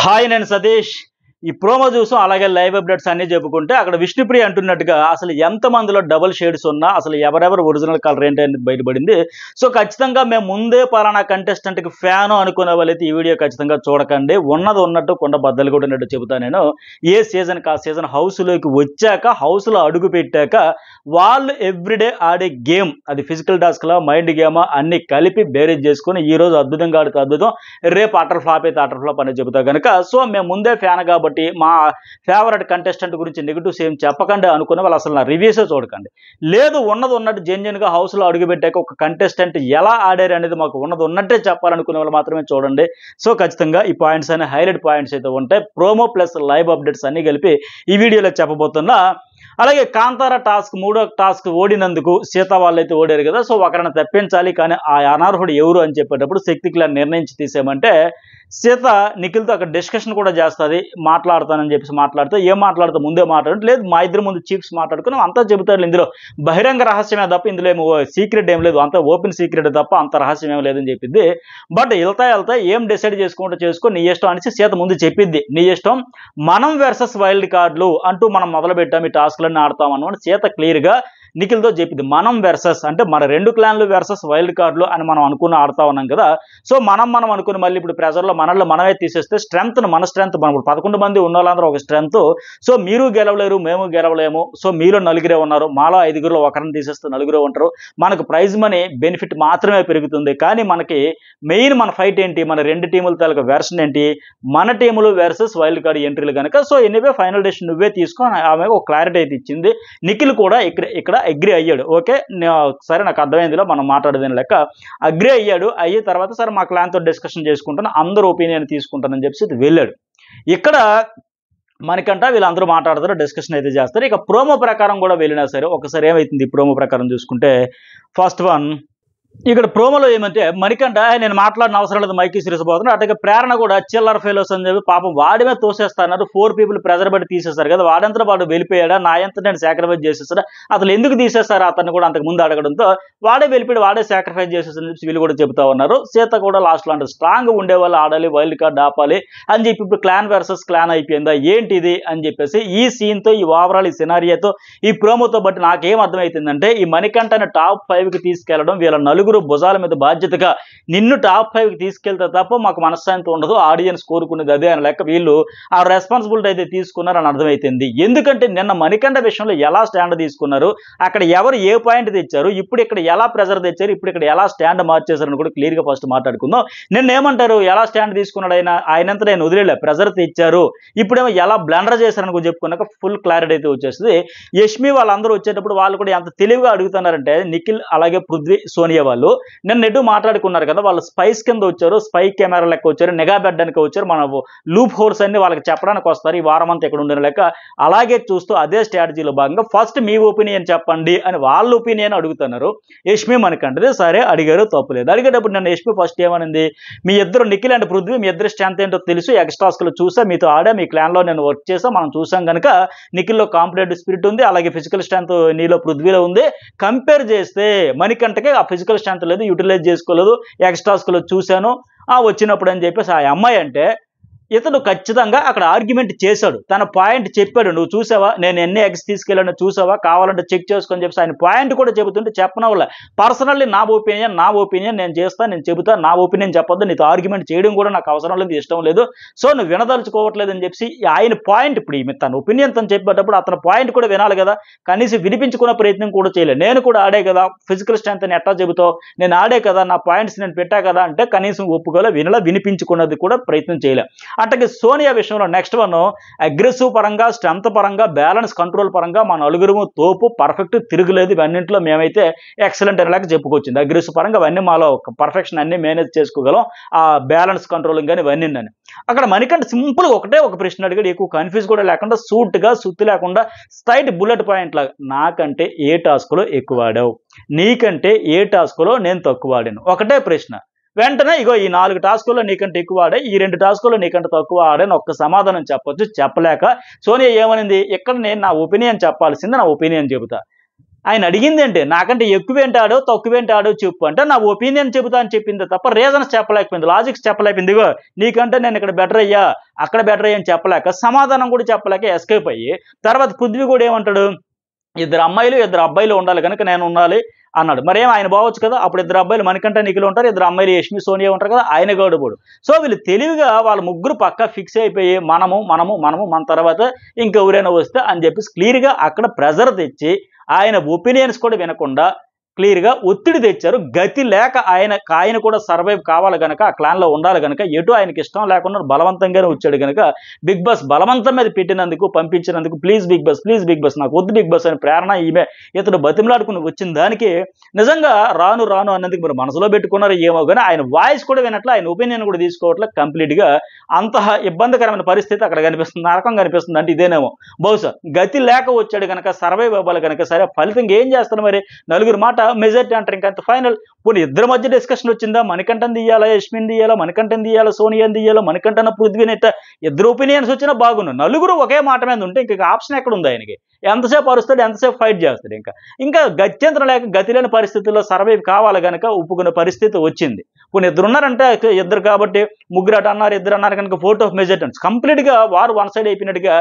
Hi నేను సతీష్ ఈ promo చూసాం అలాగే లైవ్ అప్డేట్స్ అన్ని చెప్పుకుంటే అక్కడ విష్ణుప్రియ అంటున్నట్టుగా అసలు ఎంత మందిలో డబుల్ షేడ్స్ ఉన్నా అసలు ఎవరెవరు ఒరిజినల్ కలర్ ఏంటి అనేది బయటపడింది. సో ఖచ్చితంగా మేము ముందే పలానా కంటెస్టెంట్కి ఫ్యాన్ అనుకునే వాళ్ళైతే ఈ వీడియో ఖచ్చితంగా చూడకండి. ఉన్నది ఉన్నట్టు కొండ బద్దలు కూడా ఉన్నట్టు చెబుతాను నేను. ఏ సీజన్కి ఆ సీజన్ హౌస్లోకి వచ్చాక హౌస్లో అడుగు పెట్టాక వాళ్ళు ఎవ్రీడే ఆడే గేమ్ అది ఫిజికల్ టాస్క్లా మైండ్ గేమా అన్ని కలిపి బేరేజ్ చేసుకుని ఈ రోజు అద్భుతంగా ఆడితే అద్భుతం, రేపు అటర్ ఫ్లాప్ అయితే అటర్ ఫ్లాప్ అని చెబుతా కనుక సో మేము ముందే ఫ్యాన్ కాబట్టి మా ఫేవరెట్ కంటెస్టెంట్ గురించి నెగిటివ్స్ ఏం చెప్పకండి అనుకునే వాళ్ళు అసలు నా రివ్యూసే చూడకండి. లేదు ఉన్నది ఉన్నట్టు జెన్యున్గా హౌస్లో అడుగుపెట్టాక ఒక కంటెస్టెంట్ ఎలా ఆడారు అనేది మాకు ఉన్నది ఉన్నట్టే చెప్పాలనుకునే వాళ్ళు మాత్రమే చూడండి. సో ఖచ్చితంగా ఈ పాయింట్స్ అనే హైలైట్ పాయింట్స్ అయితే ఉంటాయి. ప్రోమో ప్లస్ లైవ్ అప్డేట్స్ అన్ని కలిపి ఈ వీడియోలో చెప్పబోతున్నా. అలాగే కాంతారా టాస్క్ మూడో టాస్క్ ఓడినందుకు సీత వాళ్ళైతే ఓడారు కదా, సో ఒకరిని తప్పించాలి కానీ ఆ అనర్హుడు ఎవరు అని చెప్పేటప్పుడు శక్తికి నిర్ణయించి తీసేయమంటే సీత నిఖిల్తో అక్కడ డిస్కషన్ కూడా చేస్తుంది. మాట్లాడతానని చెప్పేసి మాట్లాడితే ఏం మాట్లాడుతూ ముందే మాట్లాడు లేదు మా ఇద్దరు ముందు చీఫ్స్ మాట్లాడుకుని అంతా చెబుతారు. ఇందులో బహిరంగ రహస్యమే తప్ప ఇందులో ఏమో సీక్రెట్ ఏం లేదు, అంత ఓపెన్ సీక్రెట్ తప్ప అంత రహస్యం ఏం లేదని చెప్పింది. బట్ వెళ్తా ఏం డిసైడ్ చేసుకో నీ ఇష్టం అనేసి సీత ముందు చెప్పింది. నీ ఇష్టం మనం వర్సెస్ వైల్డ్ కార్డులు అంటూ మనం మొదలు పెట్టాం ఈ టాస్క్లన్నీ ఆడతామన్నమాట సీత క్లియర్గా నిఖిల్తో చెప్పింది. మనం వెర్సెస్ అంటే మన రెండు క్లాన్లు వెర్సెస్ వైల్డ్ కార్డులు అని మనం అనుకుని ఆడుతా ఉన్నాం కదా. సో మనం అనుకుని మళ్ళీ ఇప్పుడు ప్రెజర్లో మనల్లో మనమే తీసేస్తే స్ట్రెంగ్త్ మన స్ట్రెంగ్త్ మనం 11 మంది ఉన్న వాళ్ళందరూ ఒక స్ట్రెంగ్త్. సో మీరు గెలవలేరు మేము గెలవలేము. సో మీలో నలుగురే ఉన్నారు, మాలో 5గురిలో ఒకరిని తీసేస్తే నలుగురే ఉంటారు. మనకు ప్రైజ్ మనీ బెనిఫిట్ మాత్రమే పెరుగుతుంది. కానీ మనకి మెయిన్ మన ఫైట్ ఏంటి, మన రెండు టీముల తాలూకా వెర్షన్ ఏంటి, మన టీములు వెర్సెస్ వైల్డ్ కార్డ్ ఎంట్రీలు కనుక. సో ఎనీవే ఫైనల్ డెసిషన్ నువ్వే తీసుకొని ఆమె ఒక క్లారిటీ అయితే ఇచ్చింది. నిఖిల్ కూడా ఇక్కడ అగ్రి అయ్యాడు. ఓకే సరే నాకు అర్థమైందిలో మనం మాట్లాడేదని లెక్క అగ్రి అయ్యాడు. అయ్యే తర్వాత సరే మా క్లాన్తో డిస్కషన్ చేసుకుంటాను అందరూ ఒపీనియన్ తీసుకుంటానని చెప్పేసి వెళ్ళాడు. ఇక్కడ మనకంట వీళ్ళందరూ మాట్లాడతారు, డిస్కషన్ అయితే చేస్తారు. ఇక ప్రోమో ప్రకారం కూడా వెళ్ళినా సరే ఒకసారి ఏమైతుంది ప్రోమో ప్రకారం చూసుకుంటే ఫస్ట్ వన్ ఇక్కడ ప్రోమోలో ఏమంటే మణికంఠ నేను మాట్లాడిన అవసరం లేదు మైకి సిరీస్ పోతున్నా. అట్లాగే ప్రేరణ కూడా చిల్లర్ ఫెలోస్ అని చెప్పి పాపం వాడిమే తోసేస్తున్నారు. 4 people ప్రెజర్ బట్టి తీసేస్తారు కదా, వాడంతా వాడు వెళ్ళిపోయాడా నా ఎంత నేను సాక్రిఫైస్ చేసేస్తాడా అసలు ఎందుకు తీసేస్తారు అతన్ని కూడా అంతకు ముందు అడగడంతో వాడే వెళ్ళిపోయాడు వాడే సాక్రిఫైస్ చేసేస్తారని చెప్పి వీళ్ళు కూడా చెబుతా ఉన్నారు. సీత కూడా లాస్ట్లో అంటే స్ట్రాంగ్ ఉండే వాళ్ళు ఆడాలి వైల్డ్ కార్డ్ ఆపాలి అని చెప్పి ఇప్పుడు క్లాన్ వర్సెస్ క్లాన్ అయిపోయిందా ఏంటిది అని చెప్పేసి ఈ సీన్తో ఈ ఓవరాల్ ఈ సినారియాతో ఈ ప్రోమోతో బట్టి నాకేం అర్థమవుతుందంటే ఈ మణికంఠని టాప్ 5కి తీసుకెళ్లడం వీళ్ళ నలుగురు భుజాల మీద బాధ్యతగా నిన్ను టాప్ 5కి తీసుకెళ్తే తప్ప మాకు మనశ్శాంతి ఉండదు, ఆడియన్స్ కోరుకునేది అదే అని లెక్క వీళ్ళు ఆ రెస్పాన్సిబిలిటీ అయితే తీసుకున్నారని అర్థమైతుంది. ఎందుకంటే నిన్న మణికంఠ విషయంలో ఎలా స్టాండ్ తీసుకున్నారు, అక్కడ ఎవరు ఏ పాయింట్ తెచ్చారు, ఇప్పుడు ఇక్కడ ఎలా ప్రెజర్ తెచ్చారు, ఇప్పుడు ఇక్కడ ఎలా స్టాండ్ మార్చేశారని కూడా క్లియర్గా ఫస్ట్ మాట్లాడుకుందాం. నిన్న ఏమంటారు ఎలా స్టాండ్ తీసుకున్నాడు ఆయనంతా నేను వదిలేలే ప్రెజర్ తెచ్చారు, ఇప్పుడేమో ఎలా బ్లండర్ చేశారని కూడా చెప్పుకున్నాక ఫుల్ క్లారిటీ అయితే వచ్చేస్తుంది. యష్మి వాళ్ళందరూ వచ్చేటప్పుడు వాళ్ళు కూడా ఎంత తెలివిగా అడుగుతున్నారంటే నిఖిల్ అలాగే పృథ్వీ సోనియా వాళ్ళు నిన్న నెడ్డు మాట్లాడుకున్నారు కదా, వాళ్ళు స్పైస్ కింద వచ్చారు, స్పై కెమెరా లెక్క వచ్చారు, నిఘా పెట్టడానికి వచ్చారు, మన లూప్ హోల్స్ అన్ని వాళ్ళకి చెప్పడానికి వస్తారు ఈ వారం అంతా ఎక్కడ ఉండిన లెక్క. అలాగే చూస్తూ అదే స్ట్రాటజీలో భాగంగా ఫస్ట్ మీ ఒపీనియన్ చెప్పండి అని వాళ్ళ ఒపీనియన్ అడుగుతున్నారు. యష్మి మనకంటే సరే అడిగారు తప్పులేదు. అడిగేటప్పుడు నన్ను యష్మి ఫస్ట్ ఏమనింది, మీ ఇద్దరు నిఖిల్ అండ్ పృథ్వీ మీ ఇద్దరు స్ట్రెంత్ ఏంటో తెలుసు, ఎక్స్ట్రాస్లో చూసా మీతో ఆడా మీ క్లాన్లో నేను వర్క్ చేసా మనం చూసాం కనుక నిఖిల్లో కాంపిటేటివ్ స్పిరిట్ ఉంది అలాగే ఫిజికల్ స్ట్రెంత్ నీలో పృథ్వీలో ఉంది. కంపేర్ చేస్తే మణికంఠకి ఆ ఫిజికల్ స్ట్రెంత్ లేదు, యూటిలైజ్ చేసుకోలేదు, ఎక్స్ట్రాస్లో చూశాను వచ్చినప్పుడు అని చెప్పేసి ఆ అమ్మాయి అంటే ఇతడు ఖచ్చితంగా అక్కడ ఆర్గ్యుమెంట్ చేశాడు, తన పాయింట్ చెప్పాడు. నువ్వు చూసావా నేను ఎన్ని ఎగ్స్ తీసుకెళ్ళాను చూసావా కావాలంటే చెక్ చేసుకొని చెప్పేసి ఆయన పాయింట్ కూడా చెబుతుంటే చెప్పనవల్ల పర్సనల్లీ నా ఒపీనియన్ నేను చేస్తాను నేను చెబుతా, నా ఒపీనియన్ చెప్పొద్దు, నీతో ఆర్గ్యుమెంట్ చేయడం కూడా నాకు అవసరం లేదు ఇష్టం లేదు, సో నువ్వు వినదలుచుకోవట్లేదు అని చెప్పి ఆయన పాయింట్ ఇప్పుడు తన ఒపీనియన్ తను చెప్పేటప్పుడు అతని పాయింట్ కూడా వినాలి కదా, కనీసం వినిపించుకునే ప్రయత్నం కూడా చేయలేదు. నేను కూడా ఆడే కదా ఫిజికల్ స్ట్రెంత్ ఎట్లా చెబుతావు, నేను ఆడే కదా నా పాయింట్స్ నేను పెట్టా కదా అంటే కనీసం ఒప్పుకోలే వినిపించుకున్నది కూడా ప్రయత్నం చేయలే. అట్లాగే సోనియా విషయంలో నెక్స్ట్ వన్ అగ్రెసివ్ పరంగా స్ట్రెంత్ పరంగా బ్యాలెన్స్ కంట్రోల్ పరంగా మా నలుగురు తోపు పర్ఫెక్ట్ తిరుగులేదు, ఇవన్నింటిలో మేమైతే ఎక్సలెంట్ అనేలాగా చెప్పుకొచ్చింది. అగ్రెసివ్ పరంగా అవన్నీ మాలో పర్ఫెక్షన్ అన్ని మేనేజ్ చేసుకోగలం, ఆ బ్యాలెన్స్ కంట్రోలింగ్ కానీ ఇవన్నీ అని. అక్కడ మణికంఠ సింపుల్గా ఒకటే ఒక ప్రశ్న అడిగాడు, ఎక్కువ కన్ఫ్యూజ్ కూడా లేకుండా సూట్గా సుత్తి లేకుండా స్ట్రైట్ బుల్లెట్ పాయింట్ లాగా నాకంటే ఏ టాస్క్లో ఎక్కువ ఆడావు, నీకంటే ఏ టాస్క్లో నేను తక్కువ ఆడాను ఒకటే ప్రశ్న. వెంటనే ఇగో ఈ 4 టాస్కుల్లో నీకంటే ఎక్కువ ఆడే ఈ 2 టాస్కుల్లో నీకంటే తక్కువ ఆడని ఒక్క సమాధానం చెప్పొచ్చు. చెప్పలేక సోనియా ఏమనింది, ఇక్కడ నేను నా ఒపీనియన్ చెప్పాల్సింది నా ఒపీనియన్ చెబుతా ఆయన అడిగింది ఏంటి, నాకంటే ఎక్కువేంటాడో తక్కువేంటాడో చెప్పు అంటే నా ఒపీనియన్ చెబుతా అని చెప్పింది తప్ప రీజన్స్ చెప్పలేకపోయింది, లాజిక్స్ చెప్పలేకపోయింది. ఇగో నీకంటే నేను ఇక్కడ బెటర్ అయ్యా అక్కడ బెటర్ అయ్యా అని చెప్పలేక, సమాధానం కూడా చెప్పలేక ఎస్కేప్ అయ్యి, తర్వాత పృథ్వీ కూడా ఏమంటాడు, ఇద్దరు అమ్మాయిలు ఇద్దరు అబ్బాయిలు ఉండాలి కనుక నేను ఉండాలి అన్నాడు. మరేం ఆయన బావచ్చు కదా, అప్పుడు ఇద్దరు అబ్బాయిలు మణికంఠ నిఖిల్ ఉంటారు, ఇద్దరు అమ్మాయిలు యష్మి సోనియా ఉంటారు కదా, ఆయన గౌడబోడు. సో వీళ్ళు తెలివిగా వాళ్ళ ముగ్గురు పక్కా ఫిక్స్ అయిపోయి మనము మనము మనము మన తర్వాత ఇంకెవరైనా వస్తే అని చెప్పేసి క్లియర్గా అక్కడ ప్రెజర్ తెచ్చి ఆయన ఒపీనియన్స్ కూడా వినకుండా క్లియర్గా ఒత్తిడి తెచ్చారు. గతి లేక ఆయన కూడా సర్వైవ్ కావాలి కనుక, ఆ క్లాన్లో ఉండాలి కనుక, ఎటు ఆయనకి ఇష్టం లేకుండా బలవంతంగానే వచ్చాడు కనుక బిగ్ బాస్ బలవంతం మీద పెట్టినందుకు, పంపించినందుకు ప్లీజ్ బిగ్ బాస్ నాకు వద్దు బిగ్ బాస్ అని ప్రేరణ ఈమె ఇతడు బతిమలాడుకుని వచ్చిన దానికి నిజంగా రాను అన్నందుకు మీరు మనసులో పెట్టుకున్నారు ఏమో కానీ ఆయన వాయిస్ కూడా వినట్లే, ఆయన ఒపీనియన్ కూడా తీసుకోవట్లే. కంప్లీట్గా అంత ఇబ్బందికరమైన పరిస్థితి అక్కడ కనిపిస్తుంది, నరకం కనిపిస్తుంది. అంటే ఇదేనేమో బహుశా గతి లేక వచ్చాడు కనుక, సర్వైవ్ అవ్వాలి కనుక. సరే ఫలితంగా ఏం చేస్తాను మరి, నలుగురు మాట మెజారిటీ అంటారు, ఇంకంత ఫైనల్. పోనీ ఇద్దరి మధ్య డిస్కషన్ వచ్చిందా, మణికంఠన్ తీయాలా యష్మిన్ తీయాలా, మణికంఠన్ తీయాలా సోనియా తీయాలా, మణికంఠన పృథ్వీని ఇట్లా ఇద్దరు ఒపీనియన్స్ వచ్చినా బాగున్నా, నలుగురు ఒకే మాట మీద ఉంటే ఇంక ఆప్షన్ ఎక్కడ ఉంది ఆయనకి, ఎంతసేపు అరుస్తాడు ఎంతసేపు ఫైట్ చేస్తాడు. ఇంకా గత్యంతరం లేక గతి లేని పరిస్థితుల్లో సర్వైవ్ కావాలి కనుక ఒప్పుకునే పరిస్థితి వచ్చింది. కొన్ని ఇద్దరు ఉన్నారంటే ఇద్దరు కాబట్టి ముగ్గురు అటు అన్నారు ఇద్దరు అన్నారు కనుక ఫోర్ట్ ఆఫ్ మెజారిటీ కంప్లీట్గా వారు వన్ సైడ్ అయిపోయినట్టుగా